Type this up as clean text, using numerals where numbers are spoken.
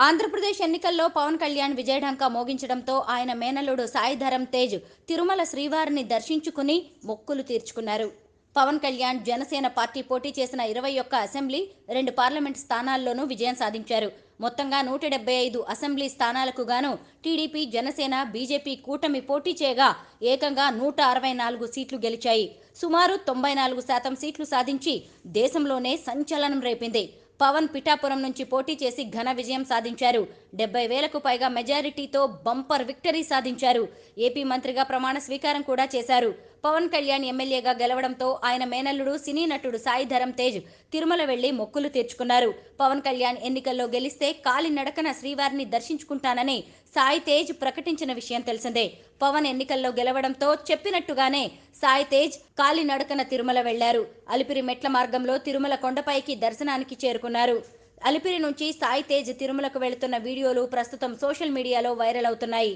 ఆంధ్రప్రదేశ్ ఎన్నికల్లో పవన్ కళ్యాణ్ విజయఢంకా మోగించడంతో ఆయన మేనల్లుడు సాయి ధరమ్ తేజ్ తిరుమల శ్రీవారిని దర్శించుకుని మొక్కులు తీర్చుకున్నారు. పవన్ కళ్యాణ్ జనసేన పార్టీ పోటీ చేసిన 21 అసెంబ్లీ, 2 పార్లమెంట్ స్థానాల్లోనూ విజయం సాధించారు. మొత్తంగా 175 అసెంబ్లీ స్థానాలకు గాను టీడీపీ, జనసేన, బీజేపీ కూటమి పోటీ చేయగా ఏకంగా 164 సీట్లు గెలిచాయి. సుమారు 94% సీట్లు సాధించి దేశంలోనే సంచలనం రేపింది. పవన్ పిఠాపురం నుంచి పోటీ చేసి ఘన విజయం సాధించారు. 70,000కు పైగా మెజారిటీతో బంపర్ విక్టరీ సాధించారు. ఏపీ మంత్రిగా ప్రమాణ స్వీకారం కూడా చేశారు. పవన్ కళ్యాణ్ ఎమ్మెల్యేగా గెలవడంతో ఆయన మేనల్లుడు సినీ నటుడు సాయి ధరమ్ తేజ్ తిరుమల వెళ్లి మొక్కులు తీర్చుకున్నారు. పవన్ కళ్యాణ్ ఎన్నికల్లో గెలిస్తే కాలినడకన శ్రీవారిని దర్శించుకుంటానని సాయి తేజ్ ప్రకటించిన విషయం తెలిసిందే. పవన్ ఎన్నికల్లో గెలవడంతో చెప్పినట్టుగానే సాయి తేజ్ కాలినడకన తిరుమల వెళ్లారు. అలిపిరి మెట్ల మార్గంలో తిరుమల కొండపైకి దర్శనానికి చేరుకున్నారు. అలిపిరి నుంచి సాయి తేజ్ తిరుమలకు వెళుతున్న వీడియోలు ప్రస్తుతం సోషల్ మీడియాలో వైరల్ అవుతున్నాయి.